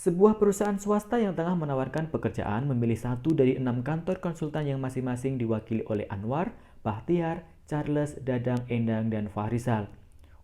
Sebuah perusahaan swasta yang tengah menawarkan pekerjaan memilih satu dari 6 kantor konsultan yang masing-masing diwakili oleh Anwar, Bahtiar, Charles, Dadang, Endang, dan Fahrizal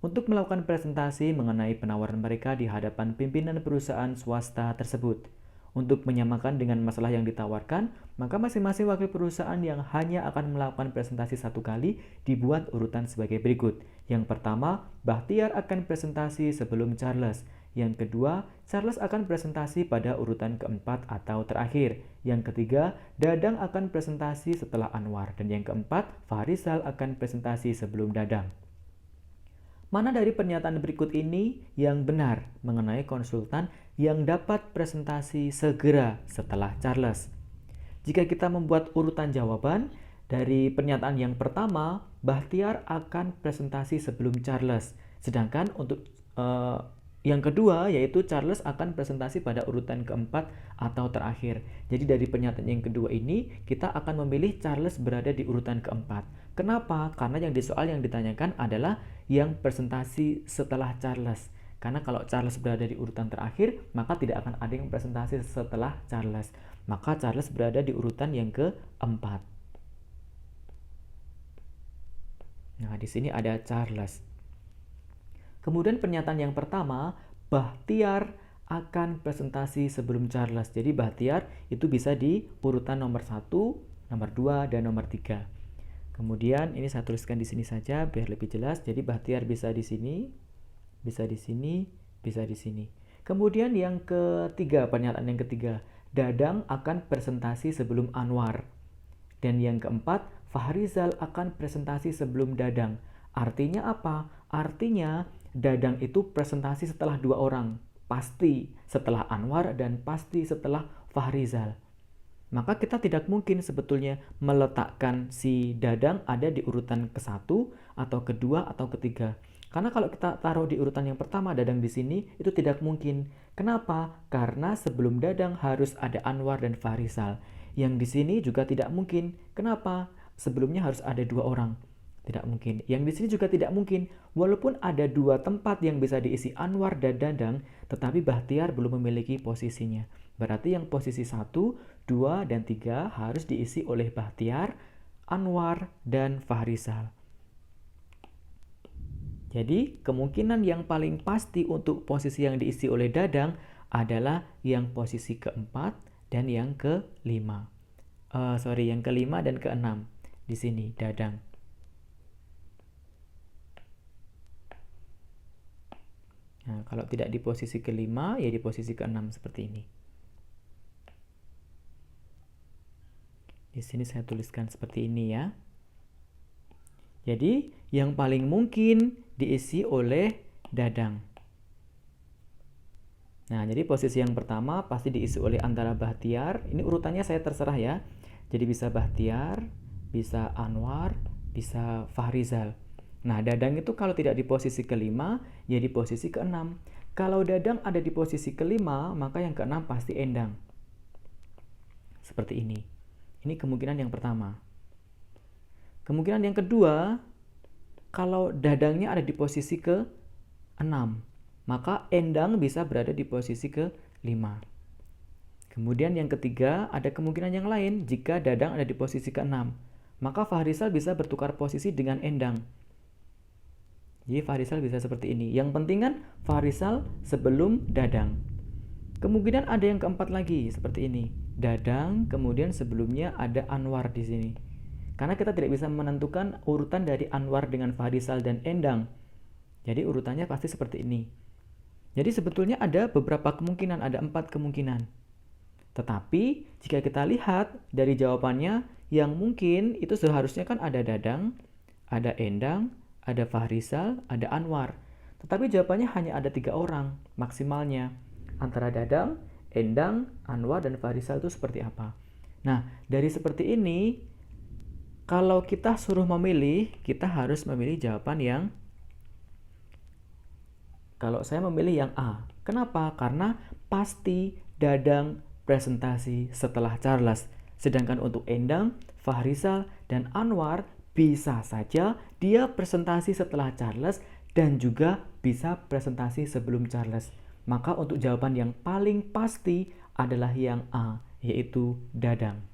untuk melakukan presentasi mengenai penawaran mereka di hadapan pimpinan perusahaan swasta tersebut. Untuk menyamakan dengan masalah yang ditawarkan, maka masing-masing wakil perusahaan yang hanya akan melakukan presentasi satu kali dibuat urutan sebagai berikut. Yang pertama, Bahtiar akan presentasi sebelum Charles. Yang kedua, Charles akan presentasi pada urutan keempat atau terakhir. Yang ketiga, Dadang akan presentasi setelah Anwar. Dan yang keempat, Fahrizal akan presentasi sebelum Dadang. Mana dari pernyataan berikut ini yang benar mengenai konsultan yang dapat presentasi segera setelah Charles? Jika kita membuat urutan jawaban, dari pernyataan yang pertama, Bahtiar akan presentasi sebelum Charles. Sedangkan untuk yang kedua, yaitu Charles akan presentasi pada urutan keempat atau terakhir. Jadi dari pernyataan yang kedua ini, kita akan memilih Charles berada di urutan keempat. Kenapa? Karena yang di soal yang ditanyakan adalah yang presentasi setelah Charles. Karena kalau Charles berada di urutan terakhir, maka tidak akan ada yang presentasi setelah Charles. Maka Charles berada di urutan yang keempat. Nah, di sini ada Charles. Kemudian pernyataan yang pertama, Bahtiar akan presentasi sebelum Charles. Jadi Bahtiar itu bisa di urutan nomor 1, nomor 2, dan nomor 3. Kemudian ini saya tuliskan di sini saja biar lebih jelas. Jadi Bahtiar bisa di sini, bisa di sini, bisa di sini. Kemudian yang ketiga, pernyataan yang ketiga, Dadang akan presentasi sebelum Anwar. Dan yang keempat, Fahrizal akan presentasi sebelum Dadang. Artinya apa? Artinya Dadang itu presentasi setelah dua orang. Pasti setelah Anwar dan pasti setelah Fahrizal. Maka kita tidak mungkin sebetulnya meletakkan si Dadang ada di urutan ke-1 atau kedua atau ketiga. Karena kalau kita taruh di urutan yang pertama Dadang di sini, itu tidak mungkin. Kenapa? Karena sebelum Dadang harus ada Anwar dan Fahrizal. Yang di sini juga tidak mungkin. Kenapa? Sebelumnya harus ada dua orang. Tidak mungkin. Yang di sini juga tidak mungkin. Walaupun ada dua tempat yang bisa diisi Anwar dan Dadang, tetapi Bahtiar belum memiliki posisinya. Berarti yang posisi 1, 2, dan 3 harus diisi oleh Bahtiar, Anwar, dan Fahrizal. Jadi kemungkinan yang paling pasti untuk posisi yang diisi oleh Dadang adalah yang posisi keempat dan yang kelima. Yang kelima dan keenam. Di sini Dadang. Nah, kalau tidak di posisi kelima, ya di posisi keenam seperti ini. Di sini saya tuliskan seperti ini ya. Jadi, yang paling mungkin diisi oleh Dadang. Nah, jadi posisi yang pertama pasti diisi oleh antara Bahtiar. Ini urutannya saya terserah ya. Jadi bisa Bahtiar, bisa Anwar, bisa Fahrizal. Nah, Dadang itu kalau tidak di posisi kelima, ya di posisi keenam. Kalau Dadang ada di posisi kelima, maka yang keenam pasti Endang. Seperti ini. Ini kemungkinan yang pertama. Kemungkinan yang kedua, kalau Dadangnya ada di posisi ke-6, maka Endang bisa berada di posisi ke-5. Kemudian yang ketiga, ada kemungkinan yang lain. Jika Dadang ada di posisi ke-6, maka Fahrizal bisa bertukar posisi dengan Endang. Jadi Fahrizal bisa seperti ini. Yang penting kan Fahrizal sebelum Dadang. Kemungkinan ada yang keempat lagi seperti ini. Dadang, kemudian sebelumnya ada Anwar di sini. Karena kita tidak bisa menentukan urutan dari Anwar dengan Fahrizal dan Endang. Jadi urutannya pasti seperti ini. Jadi sebetulnya ada beberapa kemungkinan, ada 4 kemungkinan. Tetapi jika kita lihat dari jawabannya, yang mungkin itu seharusnya kan ada Dadang, ada Endang, ada Fahrizal, ada Anwar. Tetapi jawabannya hanya ada 3 orang maksimalnya. Antara Dadang, Endang, Anwar, dan Fahrizal itu seperti apa? Nah, dari seperti ini, kalau kita suruh memilih, kita harus memilih jawaban yang, kalau saya memilih yang A. Kenapa? Karena pasti Dadang presentasi setelah Charles. Sedangkan untuk Endang, Fahrizal, dan Anwar bisa saja dia presentasi setelah Charles dan juga bisa presentasi sebelum Charles. Maka untuk jawaban yang paling pasti adalah yang A, yaitu Dadang.